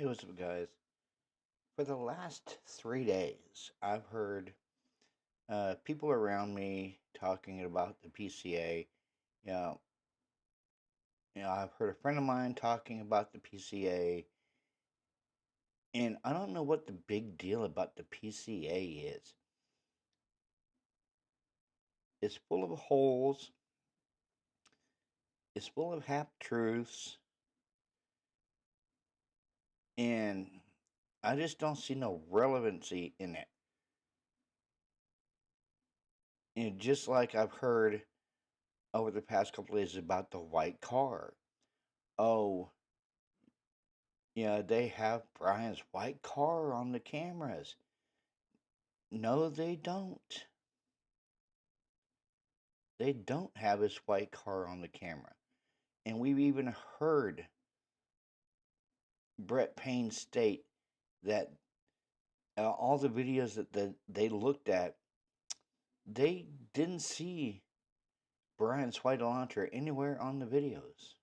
Hey, what's up, guys? For the last 3 days, I've heard people around me talking about the PCA. You know, I've heard a friend of mine talking about the PCA, and I don't know what the big deal about the PCA is. It's full of holes. It's full of half truths, and I just don't see no relevancy in it. And just like I've heard over the past couple of days about the white car. Oh, yeah, they have Brian's white car on the cameras. No, they don't. They don't have his white car on the camera. And we've even heard Brett Payne state that all the videos that they looked at, they didn't see Brian's white Elantra anywhere on the videos.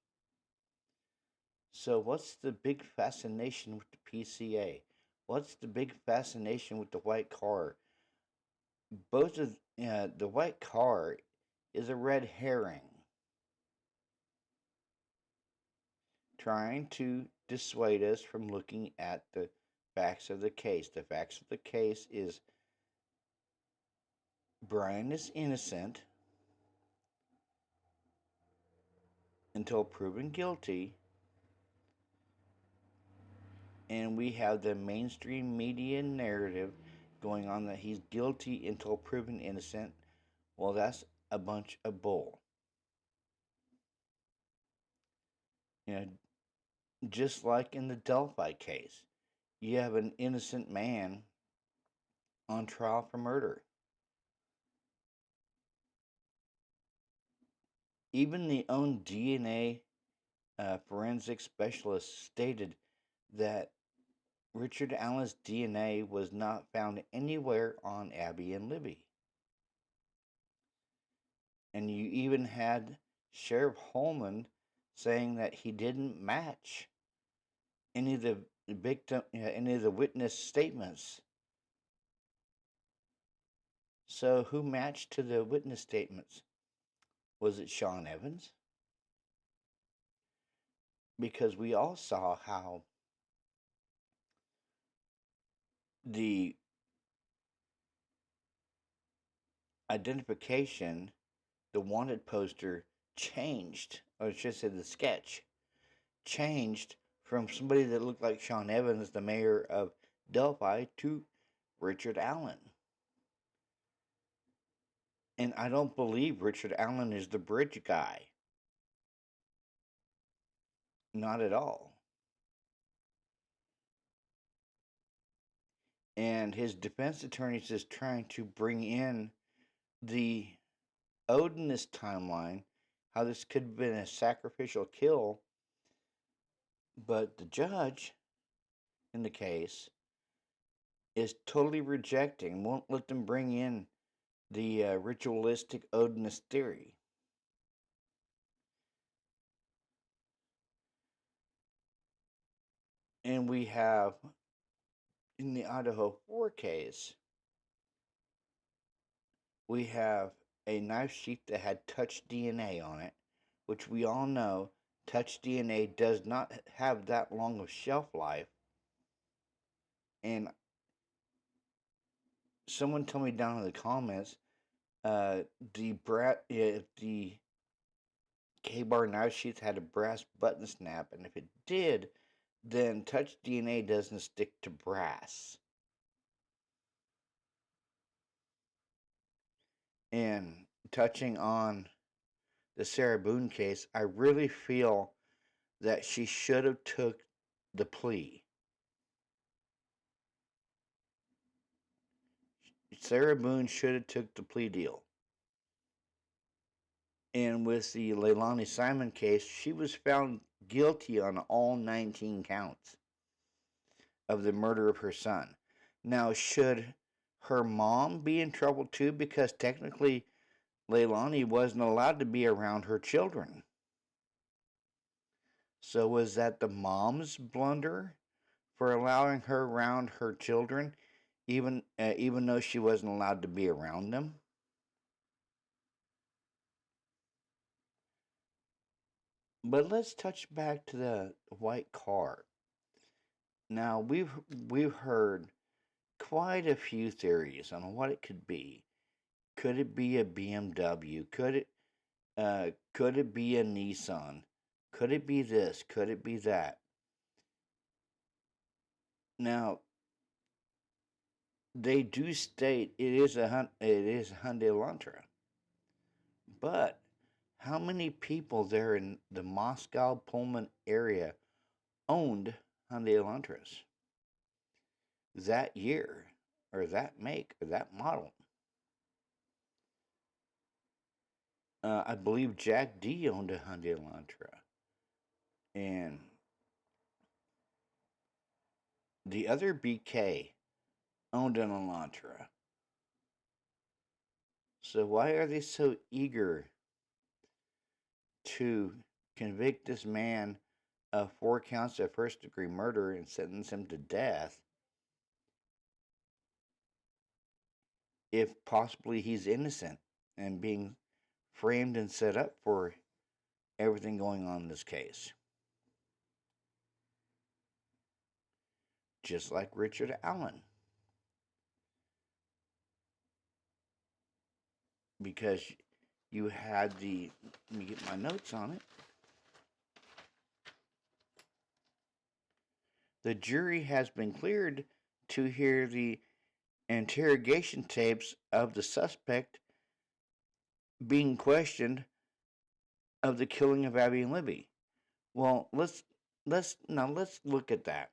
So what's the big fascination with the PCA? What's the big fascination with the white car? Both of the white car is a red herring trying to dissuade us from looking at the facts of the case. The facts of the case is Brian is innocent until proven guilty, and we have the mainstream media narrative going on that he's guilty until proven innocent. Well, that's a bunch of bull. You know, just like in the Delphi case, you have an innocent man on trial for murder. Even the own DNA forensic specialist stated that Richard Allen's DNA was not found anywhere on Abby and Libby. And you even had Sheriff Holman saying that he didn't match any of the any of the witness statements. So who matched to the witness statements? Was it Sean Evans? Because we all saw how the identification, the wanted poster changed, or I should say the sketch changed from somebody that looked like Sean Evans, the mayor of Delphi, to Richard Allen. And I don't believe Richard Allen is the bridge guy. Not at all. And his defense attorney is trying to bring in the Odinist timeline, how this could have been a sacrificial kill, but the judge in the case is totally rejecting, won't let them bring in the ritualistic Odinist theory. And we have, in the Idaho 4 case, we have a knife sheath that had touch DNA on it, which we all know touch DNA does not have that long of shelf life. And someone told me down in the comments, if the K-bar knife sheath had a brass button snap, and if it did, then touch DNA doesn't stick to brass. And touching on the Sarah Boone case, I really feel that she should have took the plea. Sarah Boone should have took the plea deal. And with the Leilani Simon case, she was found guilty on all 19 counts of the murder of her son. Now, should her mom be in trouble too? Because technically, Leilani wasn't allowed to be around her children. So was that the mom's blunder for allowing her around her children, even though she wasn't allowed to be around them. But let's touch back to the white car. Now we've heard quite a few theories on what it could be. Could it be a BMW? Could it be a Nissan? Could it be this? Could it be that? Now they do state it is a Hyundai Elantra, but how many people there in the Moscow Pullman area owned Hyundai Elantras that year, or that make, or that model? I believe Jack D owned a Hyundai Elantra, and the other BK owned an Elantra. So why are they so eager to convict this man of 4 counts of first-degree murder and sentence him to death if possibly he's innocent and being framed and set up for everything going on in this case? Just like Richard Allen. Because you had let me get my notes on it. The jury has been cleared to hear the interrogation tapes of the suspect being questioned of the killing of Abby and Libby. Well, let's look at that.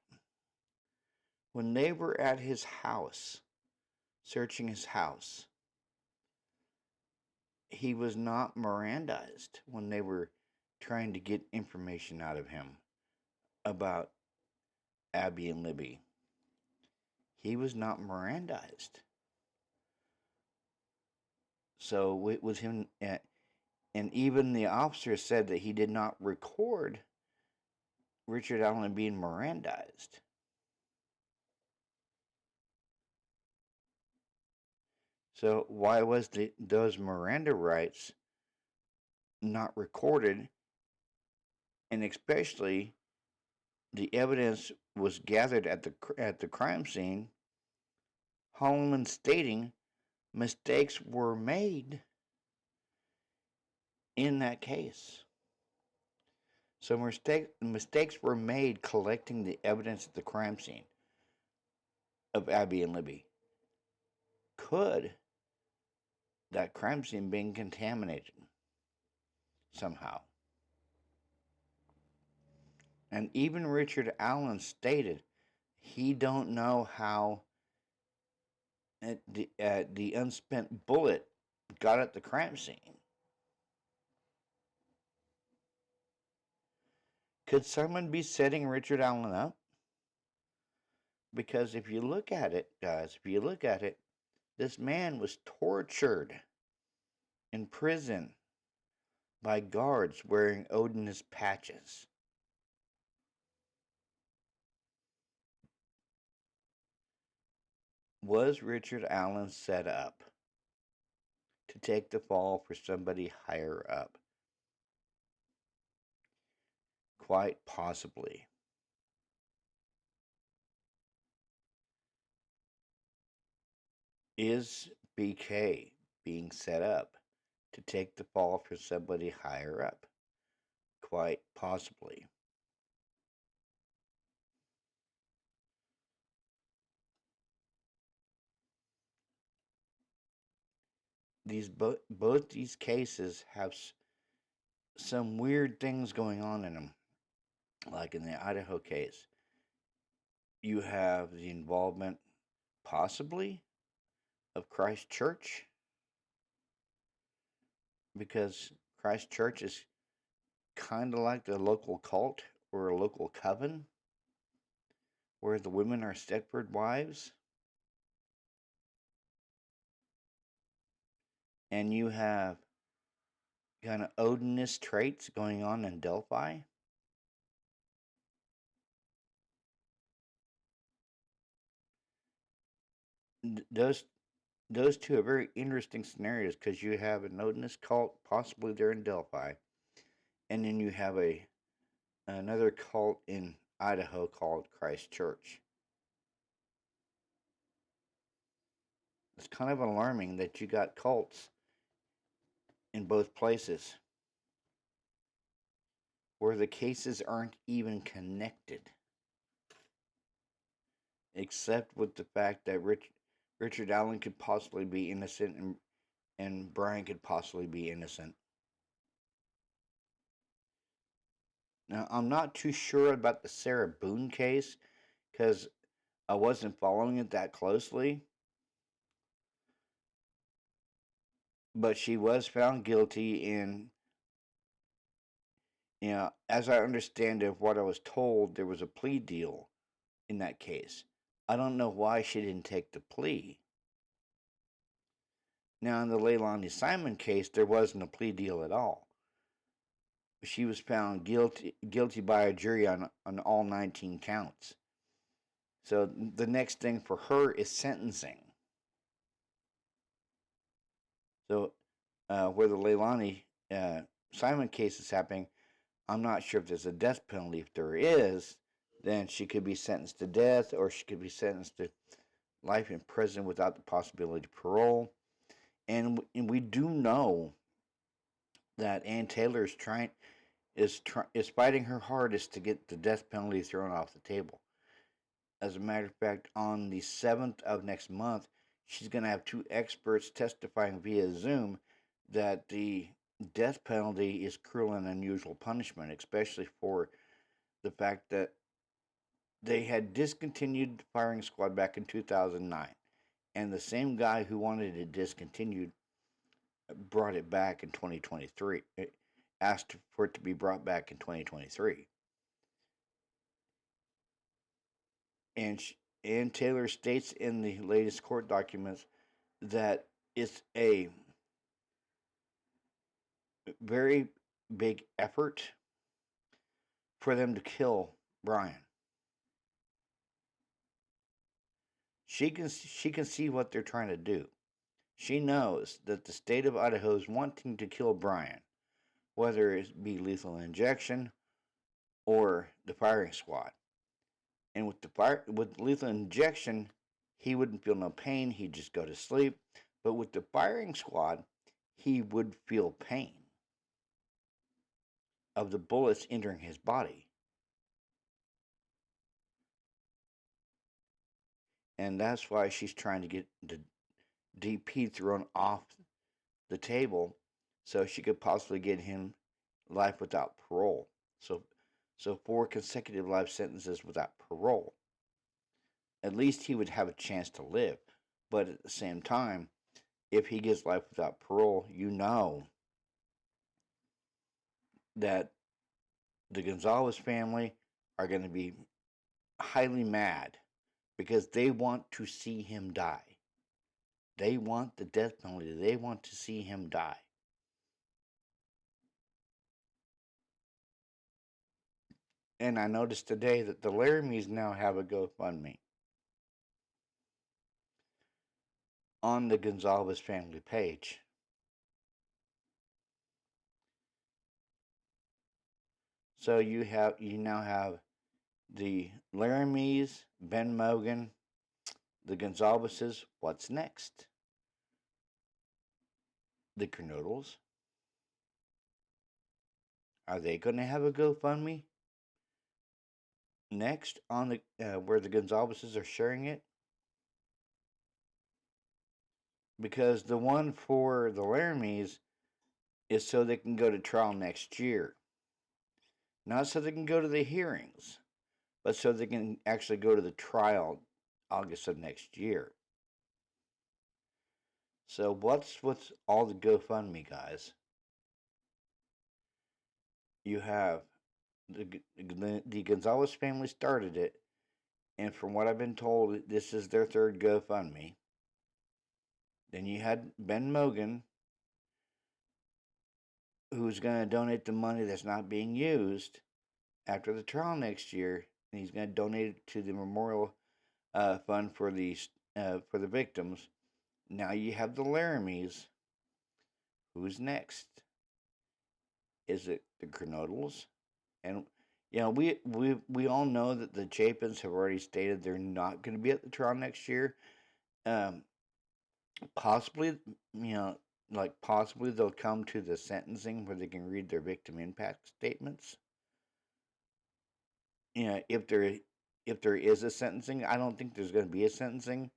When they were at his house, searching his house, he was not Mirandized when they were trying to get information out of him about Abby and Libby. He was not Mirandized. So with him, and even the officer said that he did not record Richard Allen being Mirandized. So why was those Miranda rights not recorded? And especially the evidence was gathered at the crime scene, Holloman stating mistakes were made in that case. So mistakes were made collecting the evidence at the crime scene of Abby and Libby. Could that crime scene being contaminated somehow? And even Richard Allen stated he don't know how the unspent bullet got at the crime scene. Could someone be setting Richard Allen up? Because if you look at it, guys, this man was tortured in prison by guards wearing odinous patches. Was Richard Allen set up to take the fall for somebody higher up? Quite possibly. Is BK being set up to take the fall for somebody higher up? Quite possibly. Both these cases have some weird things going on in them. Like in the Idaho case, you have the involvement, possibly, of Christ Church, because Christ Church is kind of like the local cult or a local coven where the women are Stepford wives. And you have kind of Odinist traits going on in Delphi. those two are very interesting scenarios because you have an Odinist cult, possibly there in Delphi, and then you have another cult in Idaho called Christ Church. It's kind of alarming that you got cults in both places where the cases aren't even connected, except with the fact that Richard Allen could possibly be innocent and Brian could possibly be innocent. Now, I'm not too sure about the Sarah Boone case because I wasn't following it that closely, but she was found guilty in, as I understand it, what I was told, there was a plea deal in that case. I don't know why she didn't take the plea. Now, in the Leilani Simon case, there wasn't a plea deal at all. She was found guilty by a jury on all 19 counts. So the next thing for her is sentencing. So where the Leilani Simon case is happening, I'm not sure if there's a death penalty. If there is, then she could be sentenced to death, or she could be sentenced to life in prison without the possibility of parole. And we do know that Ann Taylor is fighting her hardest to get the death penalty thrown off the table. As a matter of fact, on the 7th of next month, she's going to have 2 experts testifying via Zoom that the death penalty is cruel and unusual punishment, especially for the fact that they had discontinued the firing squad back in 2009. And the same guy who wanted it discontinued brought it back in 2023. It asked for it to be brought back in 2023. And Ann Taylor states in the latest court documents that it's a very big effort for them to kill Brian. She can see what they're trying to do. She knows that the state of Idaho is wanting to kill Brian, whether it be lethal injection or the firing squad. And with lethal injection, he wouldn't feel no pain. He'd just go to sleep. But with the firing squad, he would feel pain of the bullets entering his body. And that's why she's trying to get the DP thrown off the table so she could possibly get him life without parole. So 4 consecutive life sentences without parole. At least he would have a chance to live. But at the same time, if he gets life without parole, you know that the Gonzalez family are going to be highly mad because they want to see him die. They want the death penalty. They want to see him die. And I noticed today that the Laramie's now have a GoFundMe on the Gonzalez family page. So you now have the Laramies, Ben Mogan, the Gonzaleses. What's next? The Kernodles. Are they going to have a GoFundMe next on the where the Gonzaleses are sharing it? Because the one for the Laramies is so they can go to trial next year. Not so they can go to the hearings, but so they can actually go to the trial August of next year. So what's with all the GoFundMe, guys? You have the Gonzalez family started it, and from what I've been told, this is their 3rd GoFundMe. Then you had Ben Mogan, who's going to donate the money that's not being used after the trial next year, and he's going to donate it to the memorial fund for the for the victims. Now you have the Laramies. Who's next? Is it the Grenodals? And we all know that the Chapins have already stated they're not going to be at the trial next year. Um, possibly, possibly they'll come to the sentencing where they can read their victim impact statements. If there is a sentencing, I don't think there's going to be a sentencing.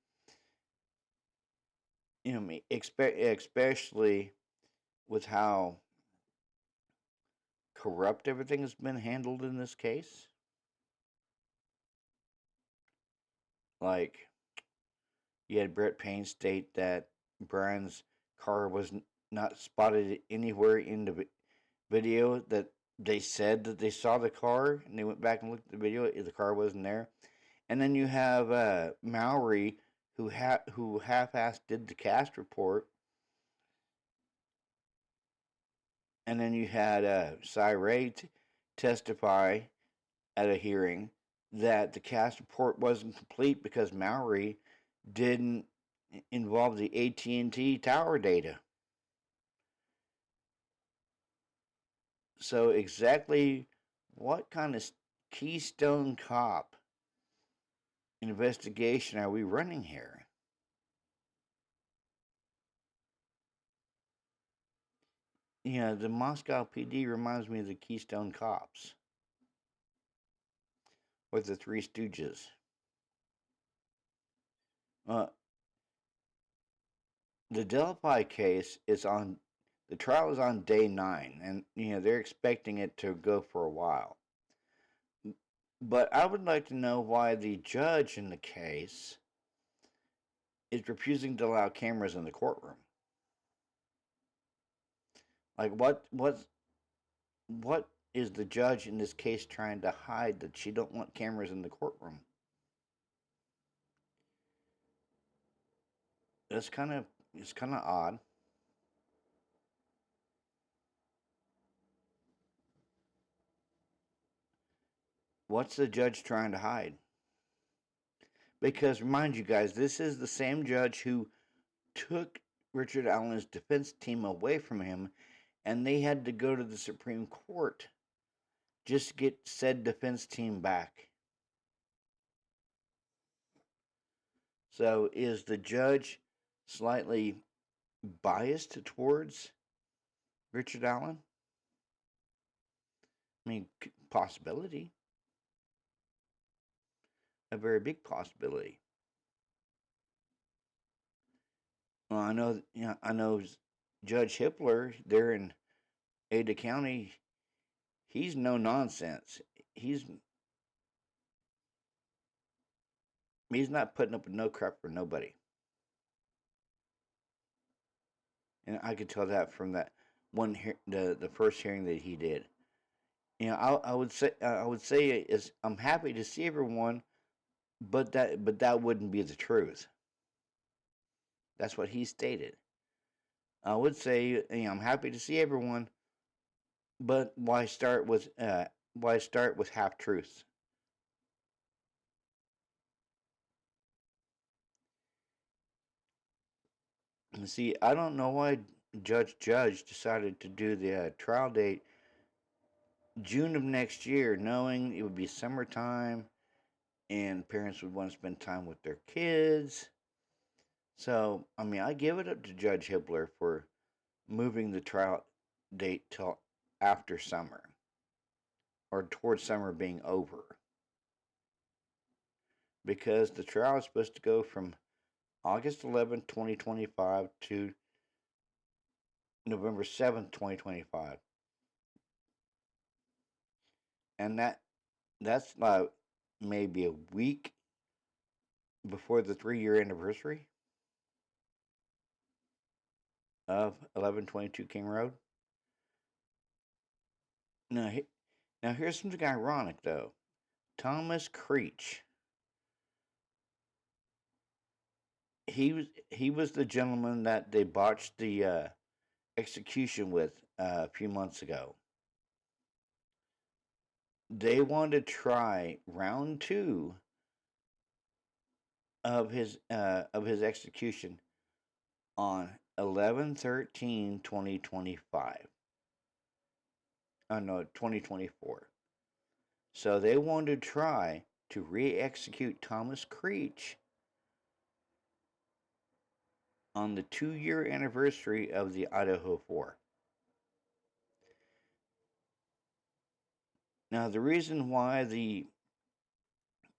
Especially with how corrupt everything has been handled in this case. Like, you had Brett Payne state that Brian's car was not spotted anywhere in the video, that they said that they saw the car, and they went back and looked at the video, the car wasn't there. And then you have Mowry, who half-assed did the cast report. And then you had Cy Ray testify at a hearing that the cast report wasn't complete because Mowry didn't involve the AT&T tower data. So exactly what kind of Keystone Cop investigation are we running here? The Moscow PD reminds me of the Keystone Cops with the Three Stooges. The Delphi case is on, the trial is on day 9, and they're expecting it to go for a while. But I would like to know why the judge in the case is refusing to allow cameras in the courtroom. Like, what is the judge in this case trying to hide that she don't want cameras in the courtroom? It's kind of odd. What's the judge trying to hide? Because remind you guys, this is the same judge who took Richard Allen's defense team away from him, and they had to go to the Supreme Court just to get said defense team back. So is the judge slightly biased towards Richard Allen? I mean, possibility. A very big possibility. Well, I know Judge Hippler there in Ada County. He's no nonsense. He's not putting up with no crap for nobody. And I could tell that from that one the first hearing that he did. I would say is I'm happy to see everyone, but that wouldn't be the truth. That's what he stated. I would say I'm happy to see everyone, but why start with half truths? See, I don't know why Judge decided to do the trial date June of next year, knowing it would be summertime and parents would want to spend time with their kids. So, I mean, I give it up to Judge Hippler for moving the trial date till after summer or towards summer being over. Because the trial is supposed to go from August 11th, 2025 to November 7th, 2025. And that's like maybe a week before the 3-year anniversary of 1122 King Road. Now here's something ironic though. Thomas Creech. He was the gentleman that they botched the execution with a few months ago. They wanted to try round 2 of his execution on 11/13/2025. Oh no, 2024. So they wanted to try to re-execute Thomas Creech on the 2-year anniversary of the Idaho 4. Now, the reason why the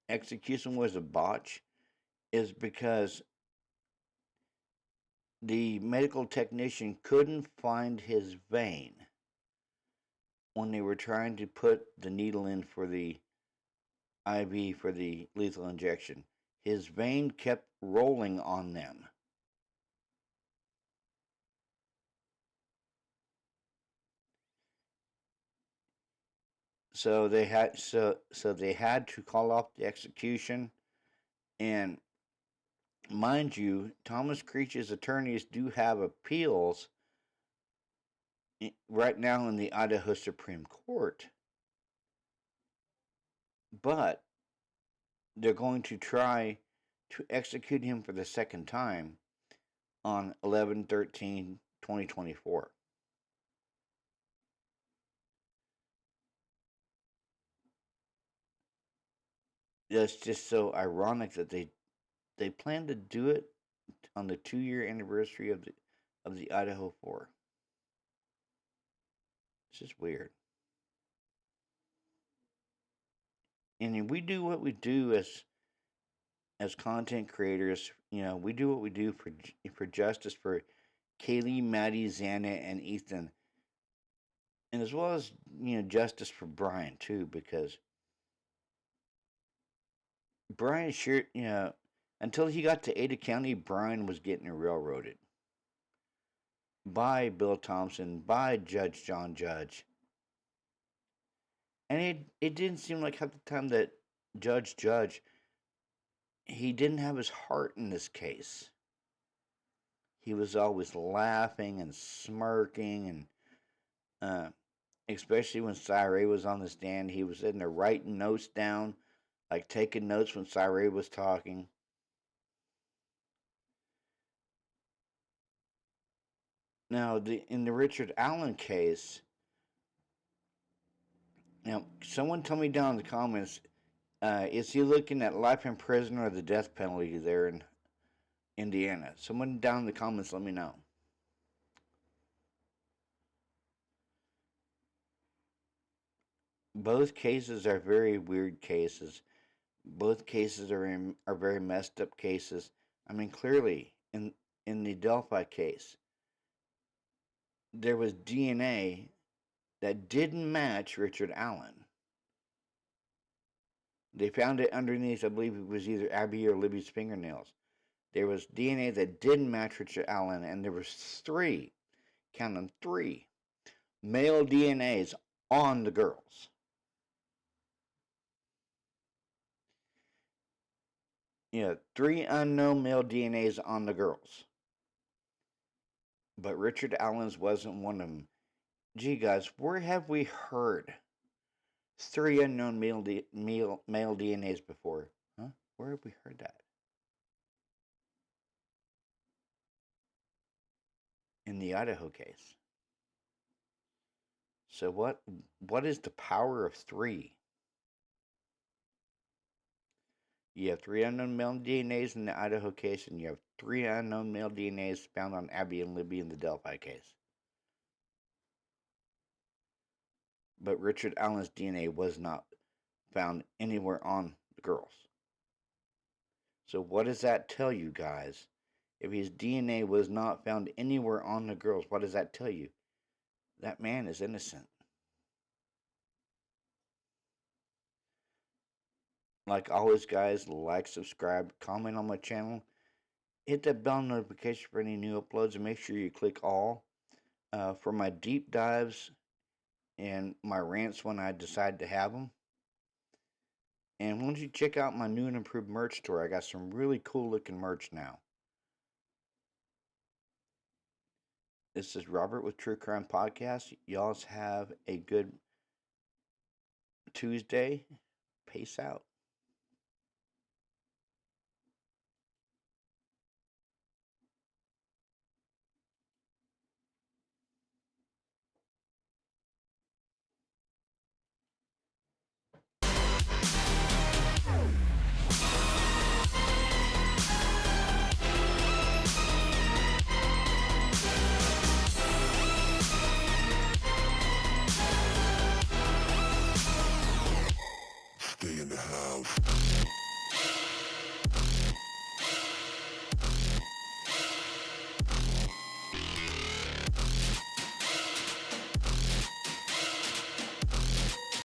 execution was a botch is because the medical technician couldn't find his vein when they were trying to put the needle in for the IV for the lethal injection. His vein kept rolling on them. So they had to call off the execution, and mind you, Thomas Creech's attorneys do have appeals right now in the Idaho Supreme Court, but they're going to try to execute him for the second time on 11/13/2024. It's just so ironic that they plan to do it on the 2-year anniversary of the Idaho 4. It's just weird. And we do what we do as content creators. You know, we do what we do for justice for Kaylee, Maddie, Xana, and Ethan, and as well as justice for Brian too, because Brian sure until he got to Ada County, Brian was getting railroaded by Bill Thompson, by Judge John Judge, and it didn't seem like half the time that Judge he didn't have his heart in this case. He was always laughing and smirking, and especially when Cyree was on the stand, he was sitting there writing notes down, like taking notes when Cyree was talking. Now, in the Richard Allen case, now someone tell me down in the comments, is he looking at life in prison or the death penalty there in Indiana? Someone down in the comments, let me know. Both cases are very weird cases. Both cases are very messed up cases. I mean, clearly in the Delphi case, there was DNA that didn't match Richard Allen. They found it underneath, I believe it was either Abby or Libby's fingernails. There was DNA that didn't match Richard Allen, and there was 3, count them 3, male DNAs on the girls. Yeah, 3 unknown male DNAs on the girls. But Richard Allen's wasn't one of them. Gee, guys, where have we heard 3 unknown male DNAs before? Huh? Where have we heard that? In the Idaho case. So what is the power of 3? You have 3 unknown male DNAs in the Idaho case, and you have 3 unknown male DNAs found on Abby and Libby in the Delphi case. But Richard Allen's DNA was not found anywhere on the girls. So what does that tell you, guys? If his DNA was not found anywhere on the girls, what does that tell you? That man is innocent. Like always, guys, like, subscribe, comment on my channel, hit that bell notification for any new uploads, and make sure you click all for my deep dives and my rants when I decide to have them. And once you check out my new and improved merch store, I got some really cool looking merch now. This is Robert with True Crime Podcast. Y'all have a good Tuesday. Peace out.